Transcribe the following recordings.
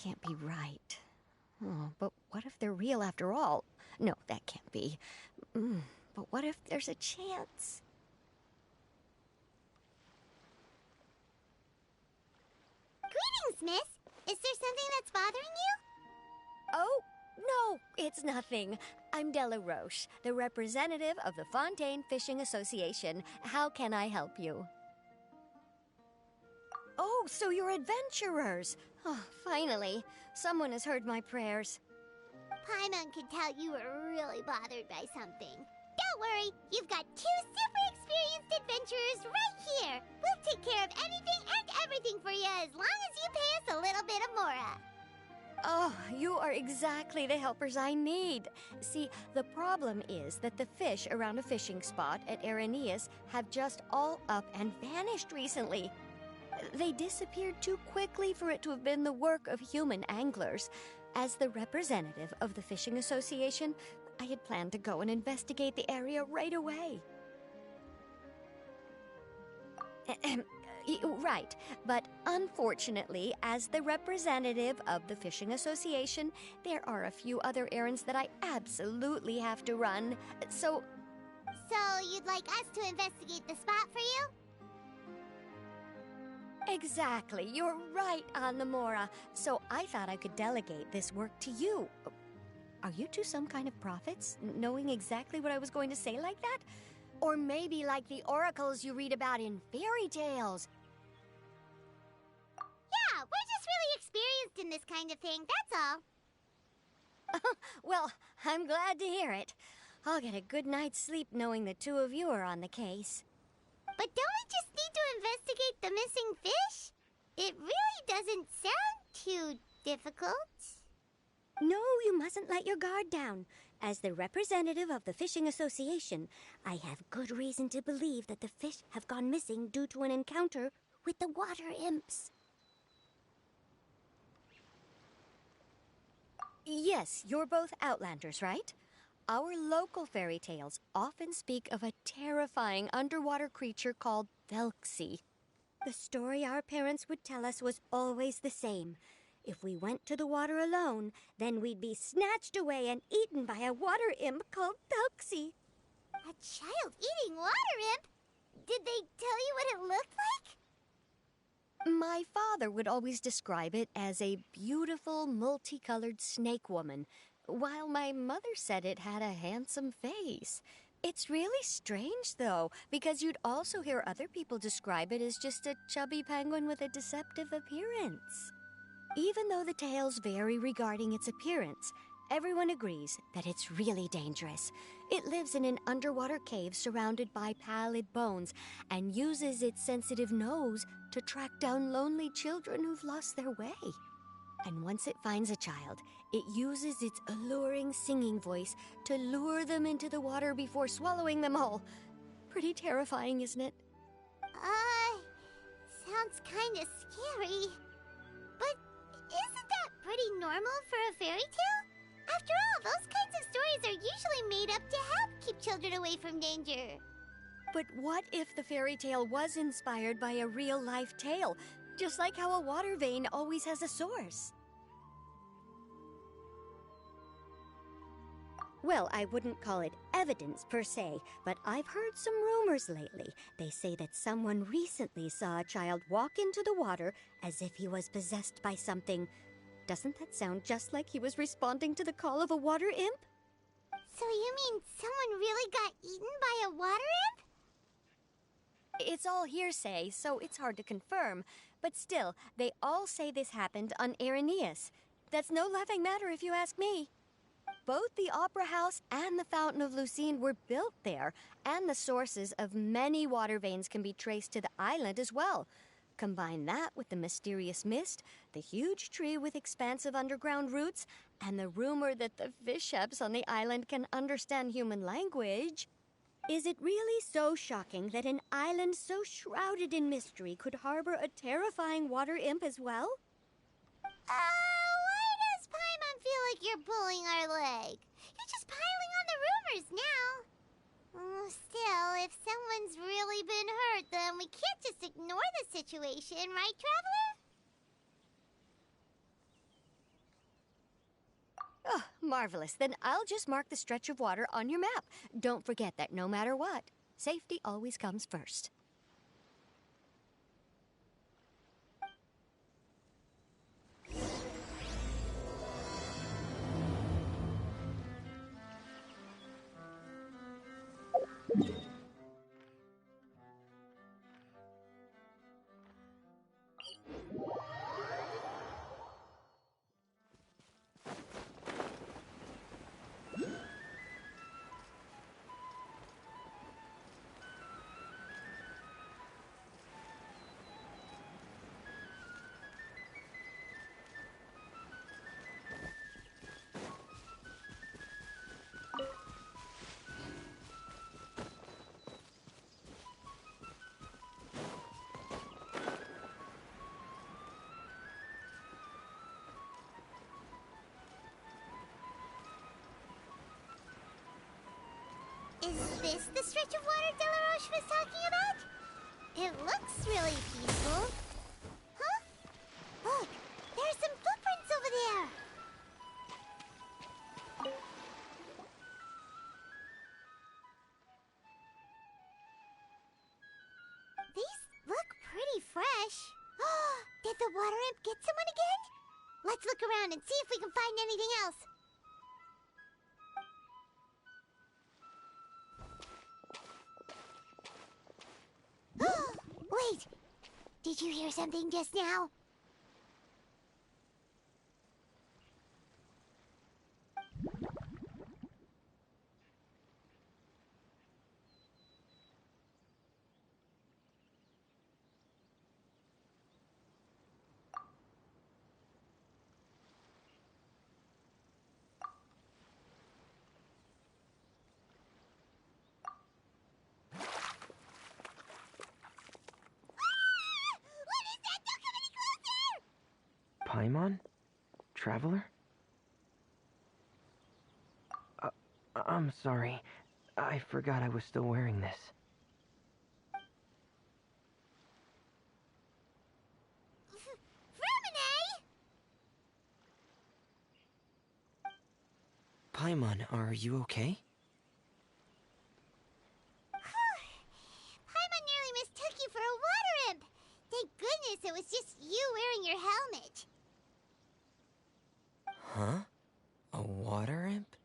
can't be right. Oh, but what if they're real after all? No, that can't be. But what if there's a chance? Greetings, miss. Is there something that's bothering you? Oh, no, it's nothing. I'm Della Roche, the representative of the Fontaine Fishing Association. How can I help you? Oh, so you're adventurers. Oh, finally. Someone has heard my prayers. Paimon could tell you were really bothered by something. Don't worry, you've got 2 super experienced adventurers right here. We'll take care of anything and everything for you as long as you pay us a little bit of mora. Oh, you are exactly the helpers I need. See, the problem is that the fish around a fishing spot at Areneus have just all up and vanished recently. They disappeared too quickly for it to have been the work of human anglers. As the representative of the Fishing Association, I had planned to go and investigate the area right away. Right, but unfortunately, as the representative of the Fishing Association, there are a few other errands that I absolutely have to run, so... So you'd like us to investigate the spot for you? Exactly, you're right on the mora, so I thought I could delegate this work to you. Are you two some kind of prophets, knowing exactly what I was going to say like that? Or maybe like the oracles you read about in fairy tales. Yeah, we're just really experienced in this kind of thing, that's all. Well, I'm glad to hear it. I'll get a good night's sleep knowing the two of you are on the case. But don't we just need to investigate the missing fish? It really doesn't sound too difficult. No, you mustn't let your guard down. As the representative of the Fishing Association, I have good reason to believe that the fish have gone missing due to an encounter with the water imps. Yes, you're both Outlanders, right? Our local fairy tales often speak of a terrifying underwater creature called Velxi. The story our parents would tell us was always the same. If we went to the water alone, then we'd be snatched away and eaten by a water imp called Velxi. A child eating water imp? Did they tell you what it looked like? My father would always describe it as a beautiful, multicolored snake woman, while my mother said it had a handsome face. It's really strange, though, because you'd also hear other people describe it as just a chubby penguin with a deceptive appearance. Even though the tales vary regarding its appearance, everyone agrees that it's really dangerous. It lives in an underwater cave surrounded by pallid bones and uses its sensitive nose to track down lonely children who've lost their way. And once it finds a child, it uses its alluring singing voice to lure them into the water before swallowing them whole. Pretty terrifying, isn't it? Sounds kinda scary. But isn't that pretty normal for a fairy tale? After all, those kinds of stories are usually made up to help keep children away from danger. But what if the fairy tale was inspired by a real-life tale? Just like how a water vein always has a source. Well, I wouldn't call it evidence per se, but I've heard some rumors lately. They say that someone recently saw a child walk into the water as if he was possessed by something. Doesn't that sound just like he was responding to the call of a water imp? So you mean someone really got eaten by a water imp? It's all hearsay, so it's hard to confirm. But still, they all say this happened on Areneus. That's no laughing matter if you ask me. Both the Opera House and the Fountain of Lucine were built there, and the sources of many water veins can be traced to the island as well. Combine that with the mysterious mist, the huge tree with expansive underground roots, and the rumor that the fish-heps on the island can understand human language. Is it really so shocking that an island so shrouded in mystery could harbor a terrifying water imp as well? Why does Paimon feel like you're pulling our leg? You're just piling on the rumors now. Still, if someone's really been hurt, then we can't just ignore the situation, right, Traveler? Marvelous. Then I'll just mark the stretch of water on your map. Don't forget that no matter what, safety always comes first. Is this the stretch of water Delaroche was talking about? It looks really peaceful. Huh? Look, there's some footprints over there. These look pretty fresh. Did the water imp get someone again? Let's look around and see if we can find anything else. Wait! Did you hear something just now? Paimon? Traveler? I'm sorry. I forgot I was still wearing this. Paimon, are you okay? Paimon nearly mistook you for a water imp. Thank goodness it was just you wearing your helmet. Huh? A water imp?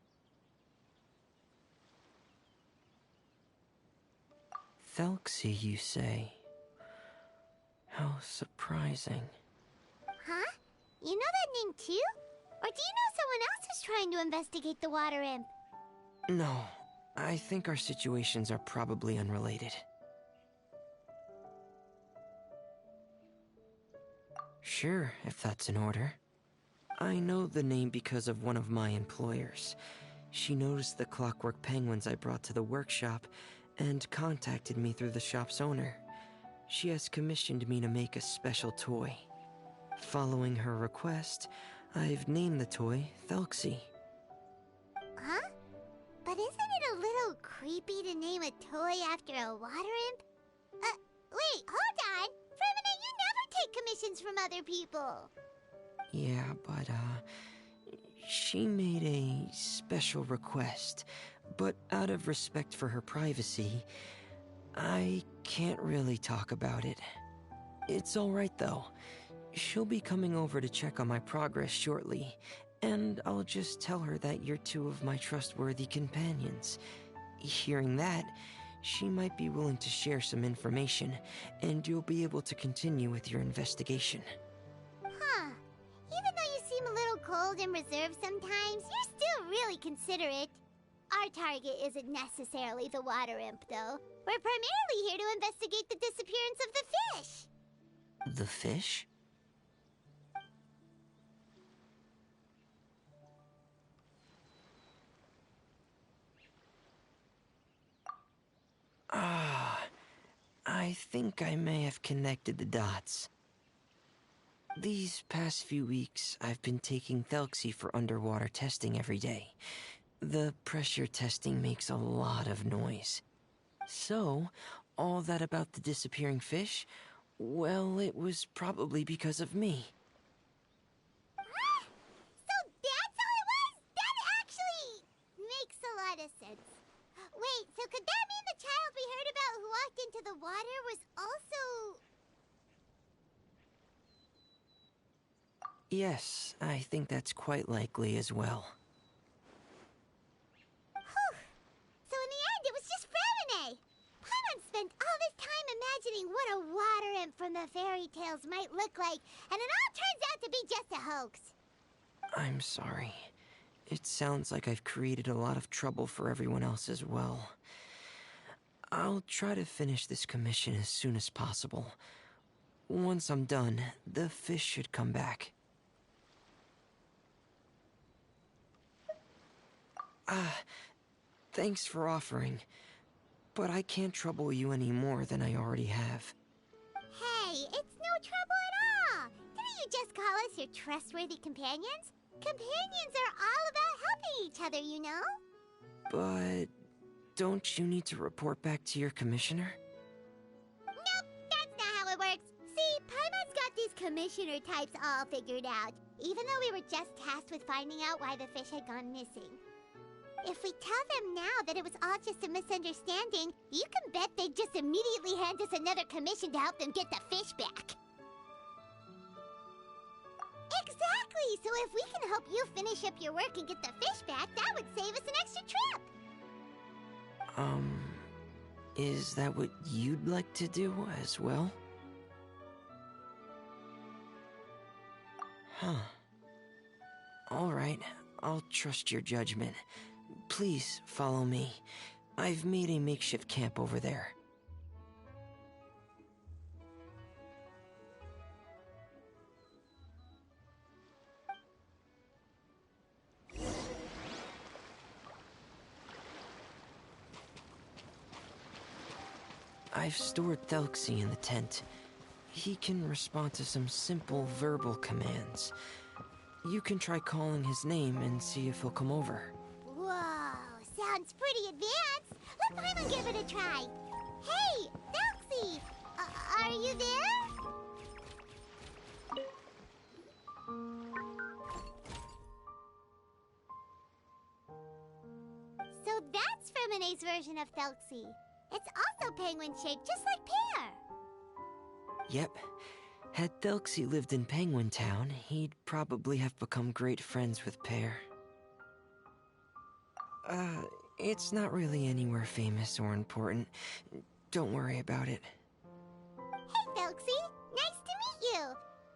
Thelxie, you say? How surprising. Huh? You know that name too? Or do you know someone else who's trying to investigate the water imp? No, I think our situations are probably unrelated. Sure, if that's in order. I know the name because of one of my employers. She noticed the clockwork penguins I brought to the workshop and contacted me through the shop's owner. She has commissioned me to make a special toy. Following her request, I've named the toy Thelxie. Huh? But isn't it a little creepy to name a toy after a water imp? Wait, hold on! Fremina, you never take commissions from other people! Yeah, but, she made a special request, but out of respect for her privacy, I can't really talk about it. It's alright though. She'll be coming over to check on my progress shortly, and I'll just tell her that you're two of my trustworthy companions. Hearing that, she might be willing to share some information, and you'll be able to continue with your investigation. Huh. Even though you seem a little cold and reserved sometimes, you're still really considerate. Our target isn't necessarily the water imp, though. We're primarily here to investigate the disappearance of the fish. The fish? I think I may have connected the dots. These past few weeks, I've been taking Thelxie for underwater testing every day. The pressure testing makes a lot of noise. So, all that about the disappearing fish, well, it was probably because of me. So that's how it was? That into the water was also... Yes, I think that's quite likely as well. Whew. So in the end, it was just Framine. Paimon spent all this time imagining what a water imp from the fairy tales might look like, and it all turns out to be just a hoax. I'm sorry. It sounds like I've created a lot of trouble for everyone else as well. I'll try to finish this commission as soon as possible. Once I'm done, the fish should come back. Thanks for offering, but I can't trouble you any more than I already have. Hey, it's no trouble at all. Didn't you just call us your trustworthy companions? Companions are all about helping each other, you know? But don't you need to report back to your commissioner? Nope, that's not how it works. See, Paimon's got these commissioner types all figured out, even though we were just tasked with finding out why the fish had gone missing. If we tell them now that it was all just a misunderstanding, you can bet they'd just immediately hand us another commission to help them get the fish back. Exactly! So if we can help you finish up your work and get the fish back, that would save us an extra trip! Is that what you'd like to do as well? Huh. Alright, I'll trust your judgment. Please follow me. I've made a makeshift camp over there. I've stored Thelxie in the tent. He can respond to some simple verbal commands. You can try calling his name and see if he'll come over. Whoa, sounds pretty advanced. Let Paimon give it a try. Hey, Thelxie! Are you there? So that's Fremine's version of Thelxie. It's also penguin-shaped, just like Pear. Yep. Had Thelxie lived in Penguin Town, he'd probably have become great friends with Pear. It's not really anywhere famous or important. Don't worry about it. Hey, Thelxie. Nice to meet you.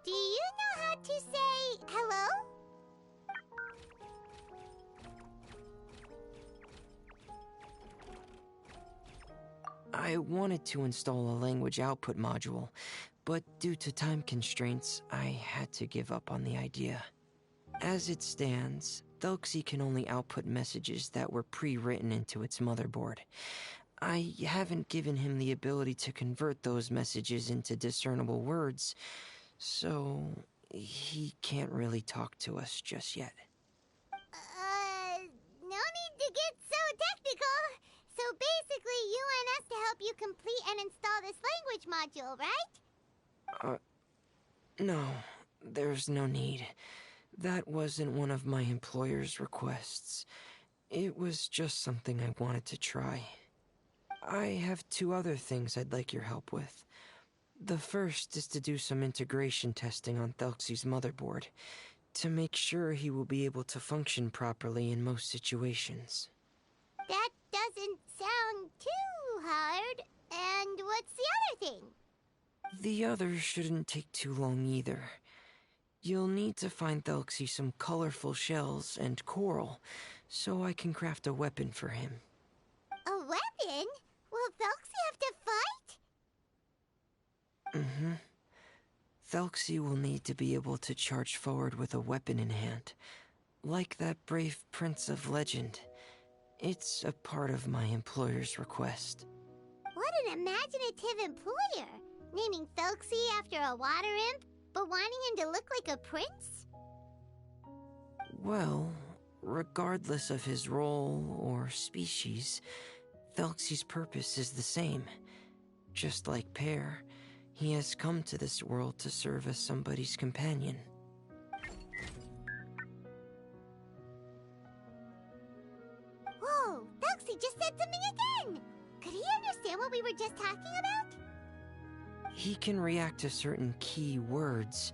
Do you know how to say hello? I wanted to install a language output module, but due to time constraints, I had to give up on the idea. As it stands, Thelxie can only output messages that were pre-written into its motherboard. I haven't given him the ability to convert those messages into discernible words, so he can't really talk to us just yet. No need to get so technical. So basically, you want us to help you complete and install this language module, right? No, there's no need. That wasn't one of my employer's requests. It was just something I wanted to try. I have 2 other things I'd like your help with. The first is to do some integration testing on Thelxie's motherboard, to make sure he will be able to function properly in most situations. That doesn't sound too hard. And what's the other thing? The other shouldn't take too long either. You'll need to find Thelxie some colorful shells and coral, so I can craft a weapon for him. A weapon? Will Thelxie have to fight? Mm-hmm. Thelxie will need to be able to charge forward with a weapon in hand, like that brave prince of legend. It's a part of my employer's request. What an imaginative employer! Naming Thelxie after a water imp, but wanting him to look like a prince? Well, regardless of his role or species, Thelxie's purpose is the same. Just like Pear, he has come to this world to serve as somebody's companion. Whoa, Thelxie just said something again! Could he understand what what we were just talking about? He can react to certain key words,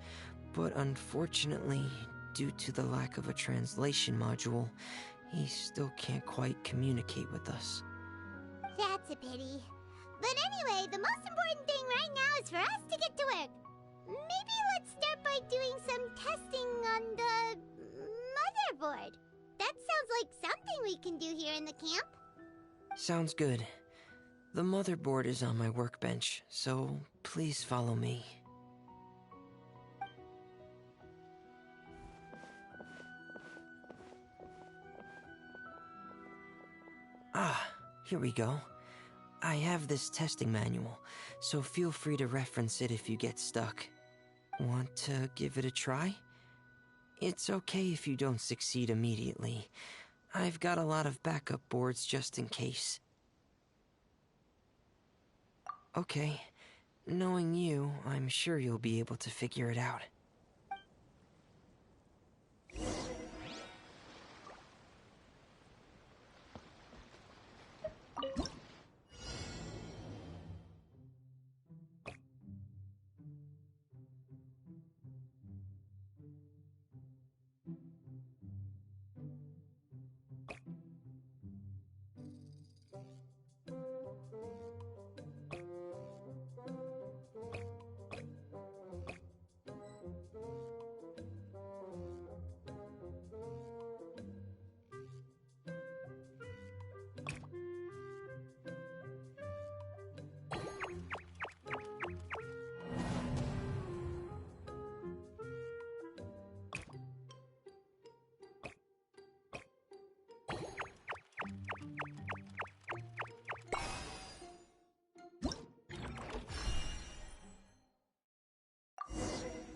but unfortunately, due to the lack of a translation module, he still can't quite communicate with us. That's a pity. But anyway, the most important thing right now is for us to get to work. Maybe let's start by doing some testing on the motherboard. That sounds like something we can do here in the camp. Sounds good. The motherboard is on my workbench, so please follow me. Ah, here we go. I have this testing manual, so feel free to reference it if you get stuck. Want to give it a try? It's okay if you don't succeed immediately. I've got a lot of backup boards just in case. Okay, knowing you, I'm sure you'll be able to figure it out.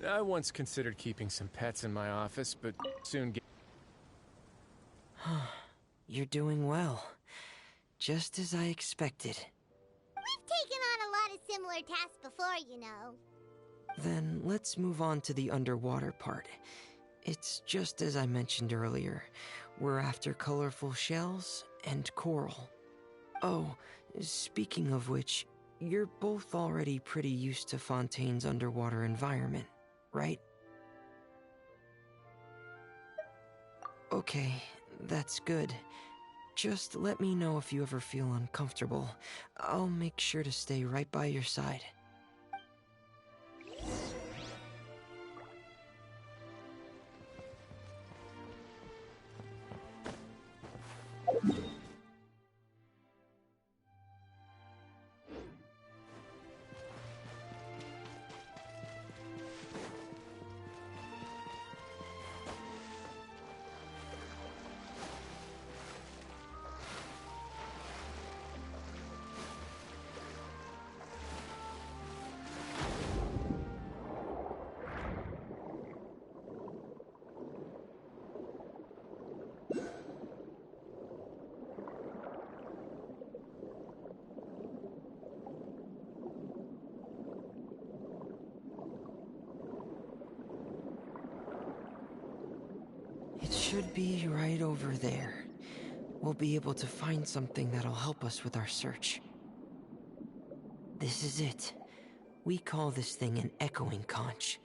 I once considered keeping some pets in my office, but soon You're doing well. Just as I expected. We've taken on a lot of similar tasks before, you know. Then let's move on to the underwater part. It's just as I mentioned earlier. We're after colorful shells and coral. Oh, speaking of which, you're both already pretty used to Fontaine's underwater environment, right? Okay, that's good. Just let me know if you ever feel uncomfortable. I'll make sure to stay right by your side. It should be right over there. We'll be able to find something that'll help us with our search. This is it. We call this thing an echoing conch.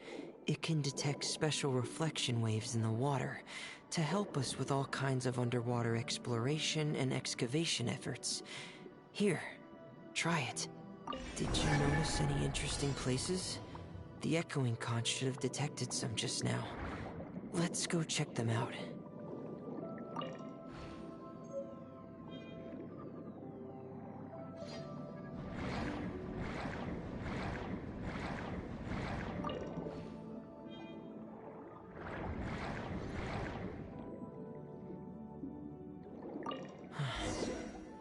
It can detect special reflection waves in the water to help us with all kinds of underwater exploration and excavation efforts. Here, try it. Did you notice any interesting places? The echoing conch should have detected some just now. Let's go check them out.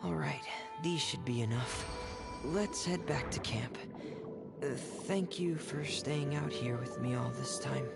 Alright, these should be enough. Let's head back to camp. Thank you for staying out here with me all this time.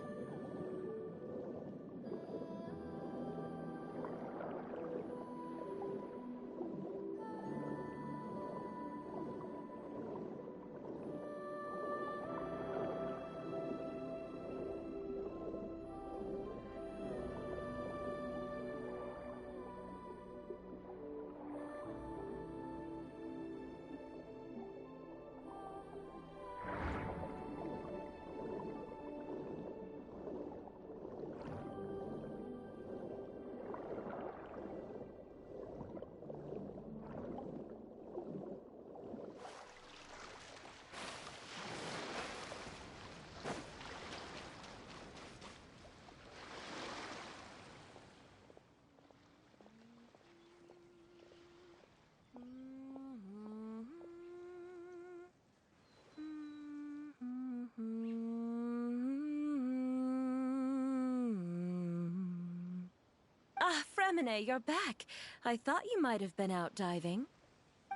Fremine, you're back. I thought you might have been out diving.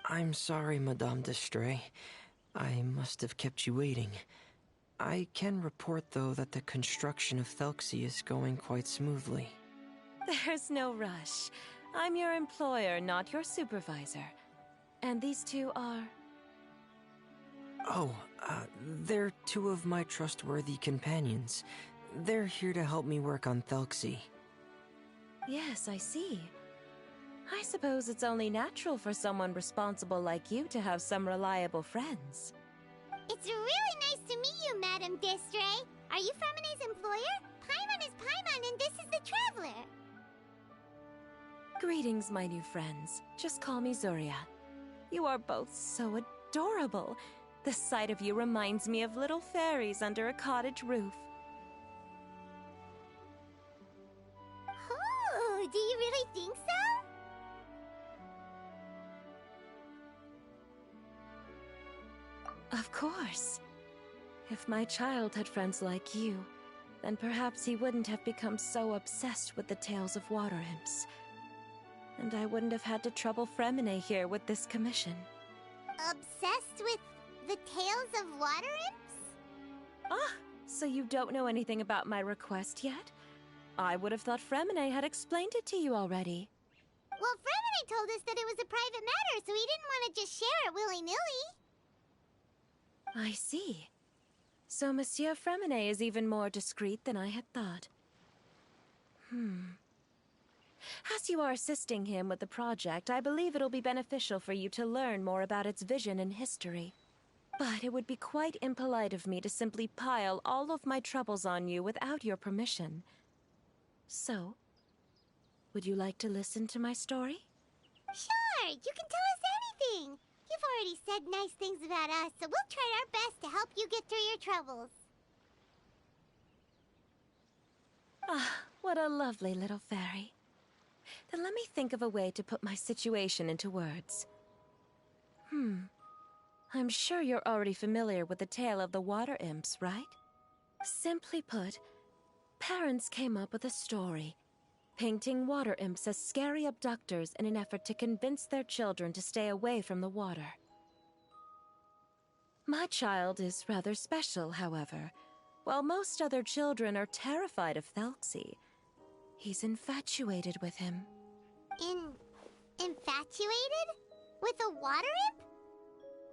I'm sorry, Madame d'Estrée. I must have kept you waiting. I can report, though, that the construction of Thelxie is going quite smoothly. There's no rush. I'm your employer, not your supervisor. And these two are... Oh, they're two of my trustworthy companions. They're here to help me work on Thelxie. Yes, I see. I suppose it's only natural for someone responsible like you to have some reliable friends. It's really nice to meet you, Madame d'Estrée. Are you Fremine's employer? Paimon is Paimon, and this is the Traveler. Greetings, my new friends. Just call me Zuria. You are both so adorable. The sight of you reminds me of little fairies under a cottage roof. Oh, do you really think so? Of course. If my child had friends like you, then perhaps he wouldn't have become so obsessed with the tales of water imps. And I wouldn't have had to trouble Fremine here with this commission. Obsessed with the tales of water imps? Ah, so you don't know anything about my request yet? I would have thought Fremine had explained it to you already. Well, Fremine told us that it was a private matter, so he didn't want to just share it willy-nilly. I see. So Monsieur Fremine is even more discreet than I had thought. As you are assisting him with the project, I believe it'll be beneficial for you to learn more about its vision and history. But it would be quite impolite of me to simply pile all of my troubles on you without your permission. So, would you like to listen to my story? Sure, you can tell us anything. You've already said nice things about us, so we'll try our best to help you get through your troubles. Ah, what a lovely little fairy. Then let me think of a way to put my situation into words. I'm sure you're already familiar with the tale of the water imps, right? Simply put, parents came up with a story, painting water imps as scary abductors in an effort to convince their children to stay away from the water. My child is rather special, however. While most other children are terrified of Thelxie, he's infatuated with him. Infatuated? With a water imp?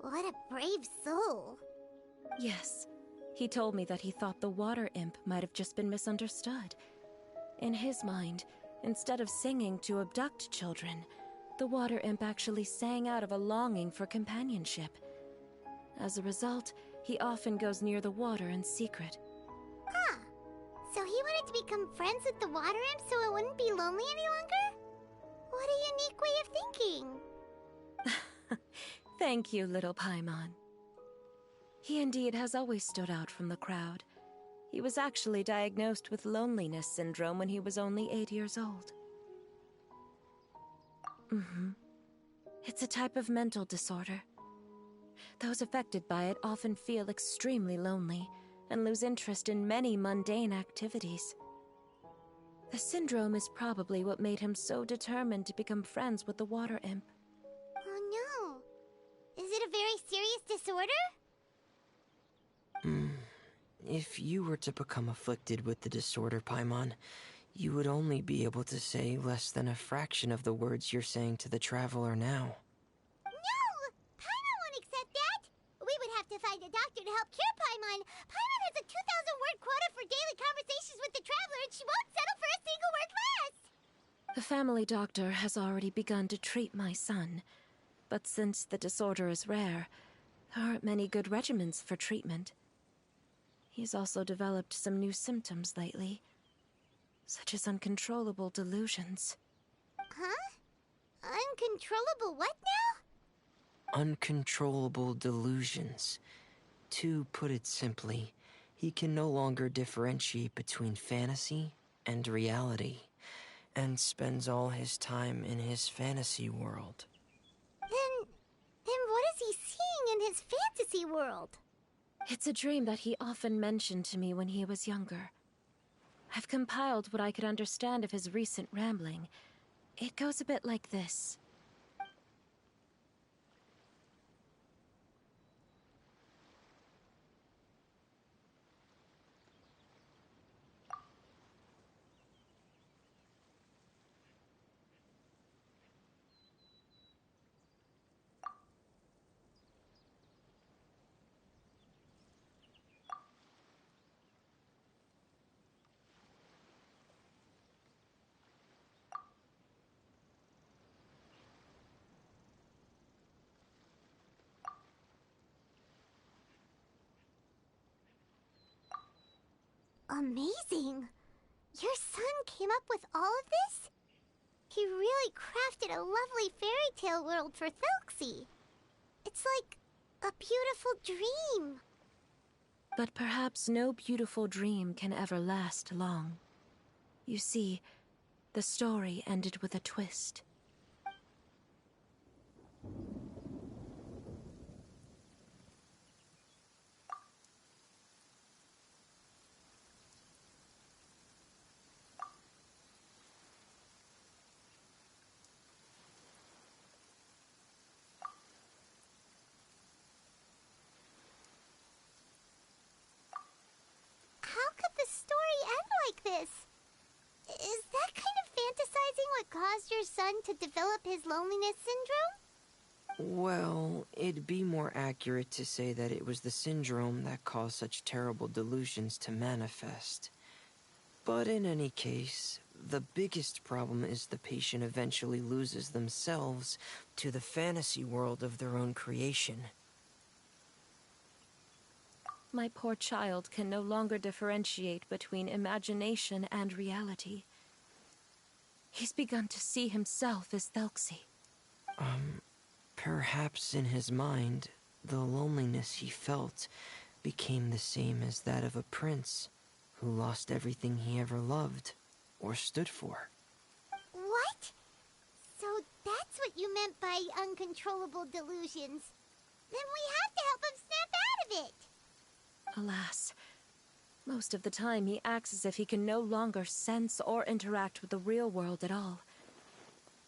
What a brave soul. Yes, he told me that he thought the water imp might have just been misunderstood. In his mind, instead of singing to abduct children, the water imp actually sang out of a longing for companionship. As a result, he often goes near the water in secret. Huh. So he wanted to become friends with the water imp so it wouldn't be lonely any longer? What a unique way of thinking. Thank you, little Paimon. He indeed has always stood out from the crowd. He was actually diagnosed with loneliness syndrome when he was only 8 years old. It's a type of mental disorder. Those affected by it often feel extremely lonely and lose interest in many mundane activities. The syndrome is probably what made him so determined to become friends with the water imp. Oh no. Is it a very serious disorder? If you were to become afflicted with the disorder, Paimon, you would only be able to say less than a fraction of the words you're saying to the Traveler now. No! Paimon won't accept that! We would have to find a doctor to help cure Paimon. Paimon has a 2,000-word quota for daily conversations with the Traveler, and she won't settle for a single word less! The family doctor has already begun to treat my son, but since the disorder is rare, there aren't many good regimens for treatment. He's also developed some new symptoms lately, such as uncontrollable delusions. Huh? Uncontrollable what now? Uncontrollable delusions. To put it simply, he can no longer differentiate between fantasy and reality, and spends all his time in his fantasy world. Then what is he seeing in his fantasy world? It's a dream that he often mentioned to me when he was younger. I've compiled what I could understand of his recent rambling, It goes a bit like this. Amazing! Your son came up with all of this? He really crafted a lovely fairy tale world for Thelxie. It's like a beautiful dream. But perhaps no beautiful dream can ever last long. You see, the story ended with a twist. How could the story end like this? Is that kind of fantasizing what caused your son to develop his loneliness syndrome? Well, it'd be more accurate to say that it was the syndrome that caused such terrible delusions to manifest. But in any case, the biggest problem is the patient eventually loses themselves to the fantasy world of their own creation. My poor child can no longer differentiate between imagination and reality. He's begun to see himself as Thelxie. Perhaps in his mind, the loneliness he felt became the same as that of a prince who lost everything he ever loved or stood for. What? So that's what you meant by uncontrollable delusions. Then we have to help him snap out of it. Alas, most of the time he acts as if he can no longer sense or interact with the real world at all.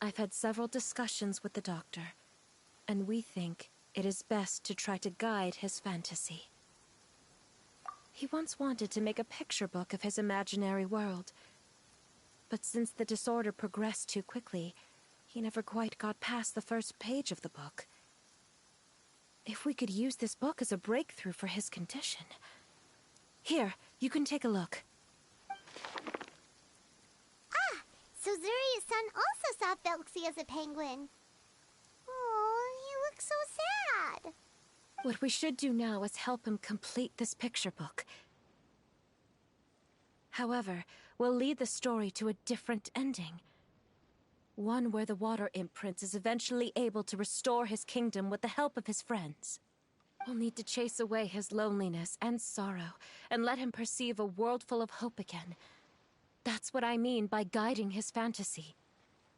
I've had several discussions with the doctor, and we think it is best to try to guide his fantasy. He once wanted to make a picture book of his imaginary world, but since the disorder progressed too quickly, he never quite got past the first page of the book. If we could use this book as a breakthrough for his condition... Here, you can take a look. Ah, so Zuria's son also saw Thelxie as a penguin. Oh, he looks so sad. What we should do now is help him complete this picture book. However, we'll lead the story to a different ending. One where the water imp prince is eventually able to restore his kingdom with the help of his friends. We'll need to chase away his loneliness and sorrow, and let him perceive a world full of hope again. That's what I mean by guiding his fantasy.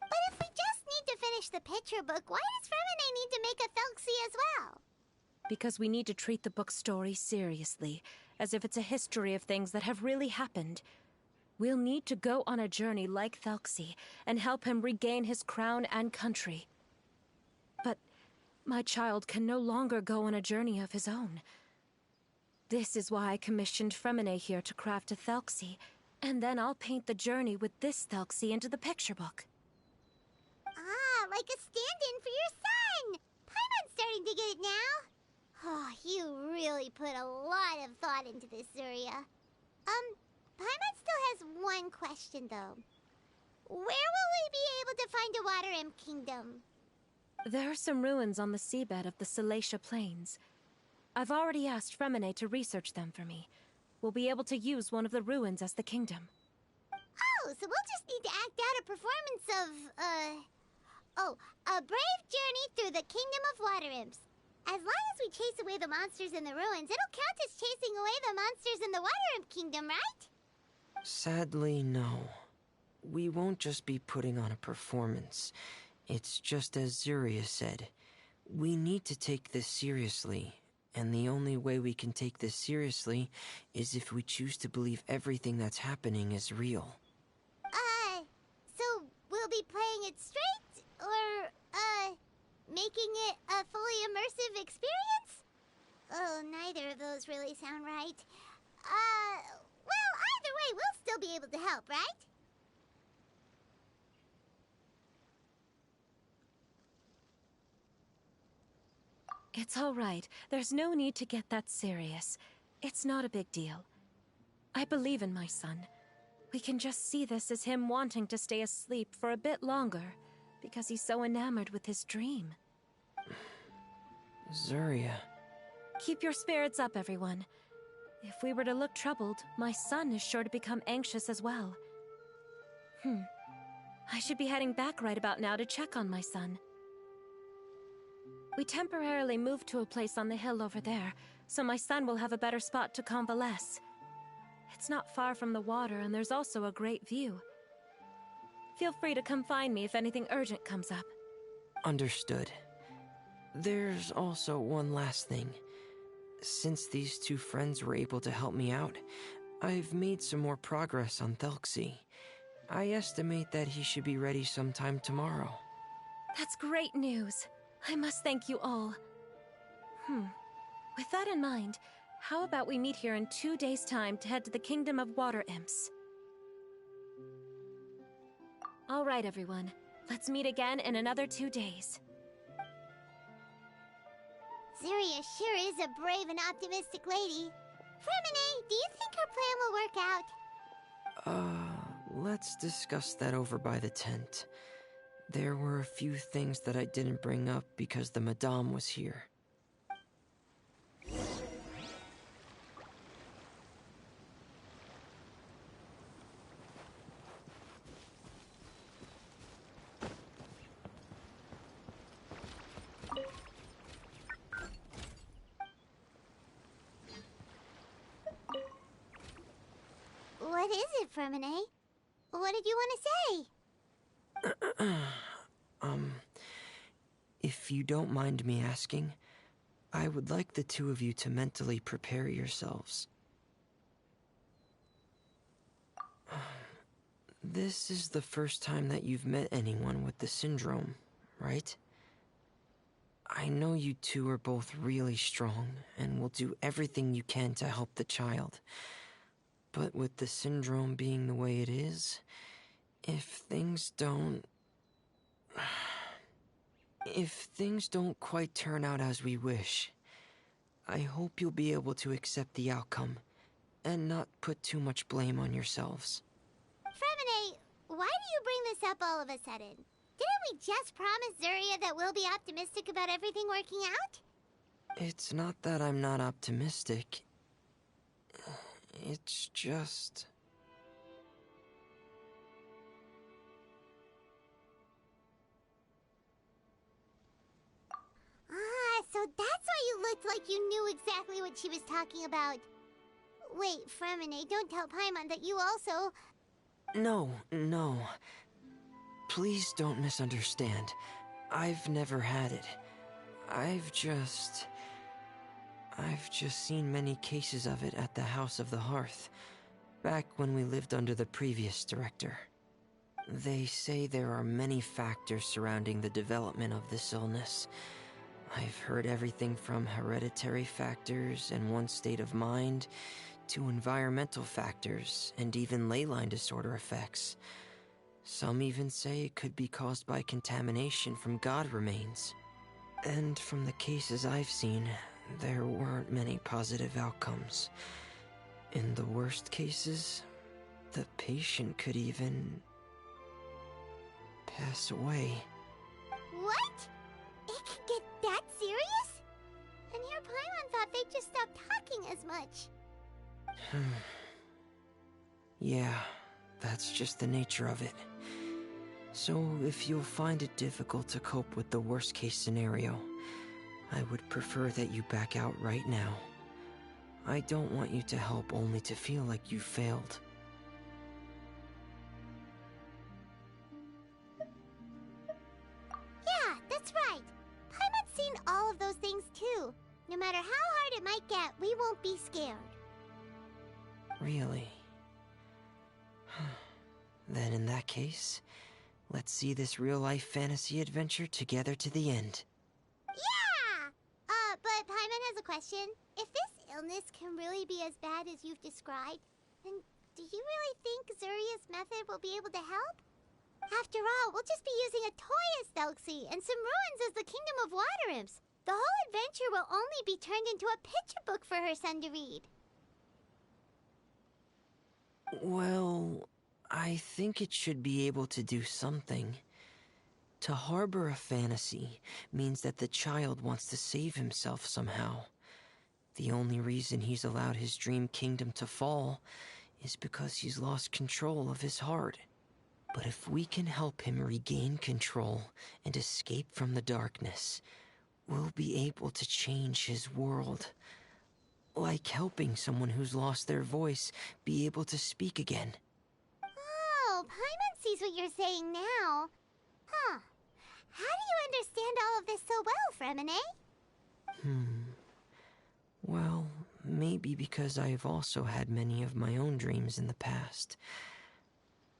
But if we just need to finish the picture book, why does Fremine need to make a Thelxie as well? Because we need to treat the book's story seriously, as if it's a history of things that have really happened. We'll need to go on a journey like Thelxie, and help him regain his crown and country. But my child can no longer go on a journey of his own. This is why I commissioned Fremine here to craft a Thelxie, and then I'll paint the journey with this Thelxie into the picture book. Ah, like a stand-in for your son! Paimon's starting to get it now. Oh, you really put a lot of thought into this, Zuria. Paimon still has one question, though. Where will we be able to find a Water Imp Kingdom? There are some ruins on the seabed of the Salacia Plains. I've already asked Fremine to research them for me. We'll be able to use one of the ruins as the kingdom. Oh, so we'll just need to act out a performance of, a brave journey through the Kingdom of Water Imps. As long as we chase away the monsters in the ruins, it'll count as chasing away the monsters in the Water Imp Kingdom, right? Sadly, no. We won't just be putting on a performance. It's just as Zuria said. We need to take this seriously, and the only way we can take this seriously is if we choose to believe everything that's happening is real. So we'll be playing it making it a fully immersive experience? Oh, neither of those really sound right. Well, either way, we'll still be able to help, right? It's all right. There's no need to get that serious. It's not a big deal. I believe in my son. We can just see this as him wanting to stay asleep for a bit longer, because he's so enamored with his dream. Zarya. Keep your spirits up, everyone. If we were to look troubled, my son is sure to become anxious as well. I should be heading back right about now to check on my son. We temporarily moved to a place on the hill over there, so my son will have a better spot to convalesce. It's not far from the water, and there's also a great view. Feel free to come find me if anything urgent comes up. Understood. There's also one last thing. Since these two friends were able to help me out, I've made some more progress on Thelxie. I estimate that he should be ready sometime tomorrow. That's great news. I must thank you all. With that in mind, how about we meet here in 2 days' time to head to the Kingdom of Water Imps? All right, everyone. Let's meet again in another 2 days. Zarya sure is a brave and optimistic lady. Fremine, do you think her plan will work out? Let's discuss that over by the tent. There were a few things that I didn't bring up because the Madame was here. What is it, Fremine? What did you want to say? If you don't mind me asking, I would like the two of you to mentally prepare yourselves. This is the first time that you've met anyone with the syndrome, right? I know you two are both really strong and will do everything you can to help the child. But with the syndrome being the way it is, if things don't quite turn out as we wish, I hope you'll be able to accept the outcome and not put too much blame on yourselves. Fremine, why do you bring this up all of a sudden? Didn't we just promise Zarya that we'll be optimistic about everything working out? It's not that I'm not optimistic. It's just... So that's why you looked like you knew exactly what she was talking about. Wait, Fremine, don't tell Paimon that you also... No. Please don't misunderstand. I've never had it. I've just seen many cases of it at the House of the Hearth, back when we lived under the previous director. They say there are many factors surrounding the development of this illness. I've heard everything from hereditary factors and one's state of mind, to environmental factors, and even ley line disorder effects. Some even say it could be caused by contamination from god remains. And from the cases I've seen, there weren't many positive outcomes. In the worst cases, the patient could even pass away. What? It could get that serious? And here Paimon thought they'd just stop talking as much. Yeah, that's just the nature of it. So if you'll find it difficult to cope with the worst case scenario, I would prefer that you back out right now. I don't want you to help only to feel like you failed. Yeah, that's right. Paimon's seen all of those things too. No matter how hard it might get, we won't be scared. Really? Then in that case, let's see this real-life fantasy adventure together to the end. a question. If this illness can really be as bad as you've described, then do you really think Zuria's method will be able to help? After all, we'll just be using a toy as Thelxie and some ruins as the Kingdom of Water Imps. The whole adventure will only be turned into a picture book for her son to read. Well, I think it should be able to do something. To harbor a fantasy means that the child wants to save himself somehow. The only reason he's allowed his dream kingdom to fall is because he's lost control of his heart. But if we can help him regain control and escape from the darkness, we'll be able to change his world. Like helping someone who's lost their voice be able to speak again. Oh, Paimon sees what you're saying now. Huh. How do you understand all of this so well, Fremine? Well, maybe because I've also had many of my own dreams in the past.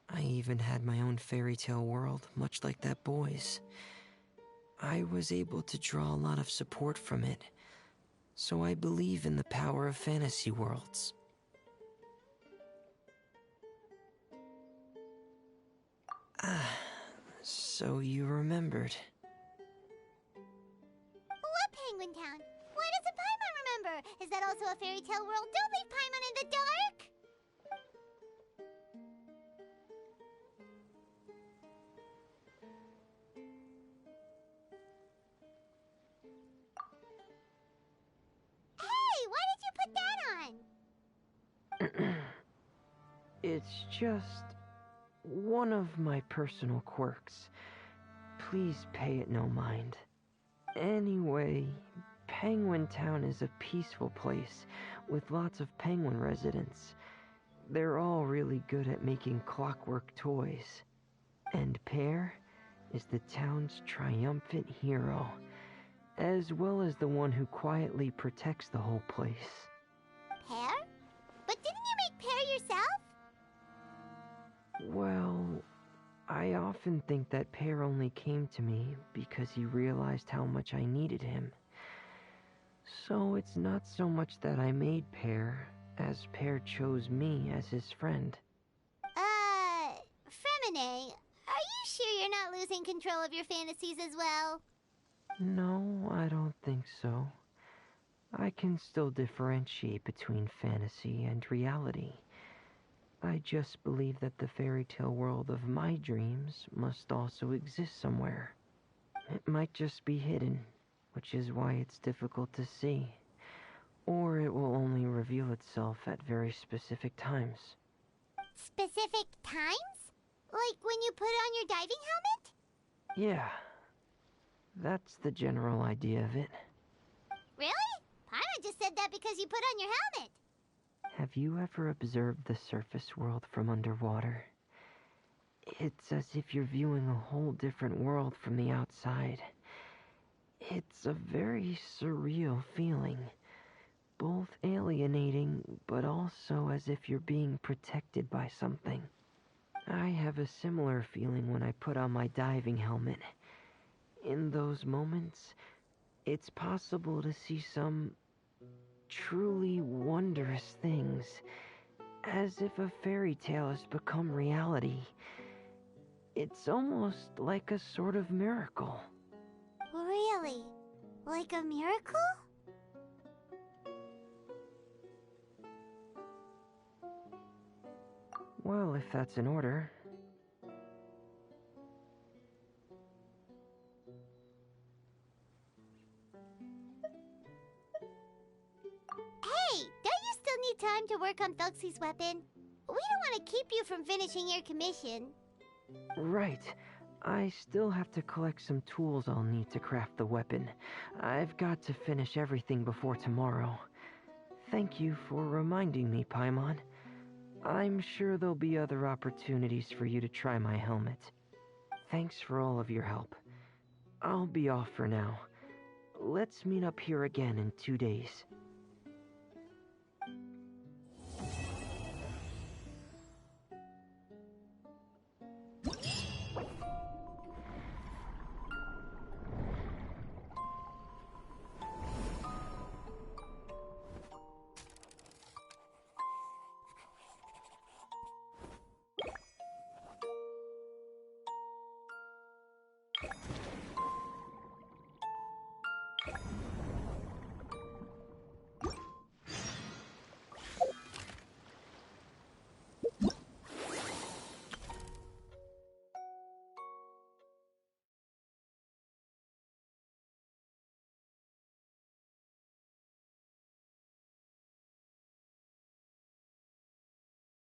I even had my own fairy tale world, much like that boy's. I was able to draw a lot of support from it, so I believe in the power of fantasy worlds. So you remembered. What Penguin Town? Why doesn't Paimon remember? Is that also a fairy tale world? Don't leave Paimon in the dark! Hey, why did you put that on? It's just one of my personal quirks. Please pay it no mind. Anyway, Penguin Town is a peaceful place with lots of penguin residents. They're all really good at making clockwork toys. And Pear is the town's triumphant hero, as well as the one who quietly protects the whole place. Pear? But didn't you make Pear yourself? Well, I often think that Pear only came to me because he realized how much I needed him. So it's not so much that I made Pear, as Pear chose me as his friend. Fremine, are you sure you're not losing control of your fantasies as well? No, I don't think so. I can still differentiate between fantasy and reality. I just believe that the fairy tale world of my dreams must also exist somewhere. It might just be hidden, which is why it's difficult to see. Or it will only reveal itself at very specific times. Specific times? Like when you put on your diving helmet? Yeah, that's the general idea of it. Really? Paimon just said that because you put on your helmet. Have you ever observed the surface world from underwater? It's as if you're viewing a whole different world from the outside. It's a very surreal feeling. Both alienating, but also as if you're being protected by something. I have a similar feeling when I put on my diving helmet. In those moments, it's possible to see some truly wondrous things, as if a fairy tale has become reality. It's almost like a sort of miracle. Really? Like a miracle? Well, if that's in order. Hey, don't you still need time to work on Thelxie's weapon? We don't want to keep you from finishing your commission. Right. I still have to collect some tools I'll need to craft the weapon. I've got to finish everything before tomorrow. Thank you for reminding me, Paimon. I'm sure there'll be other opportunities for you to try my helmet. Thanks for all of your help. I'll be off for now. Let's meet up here again in 2 days.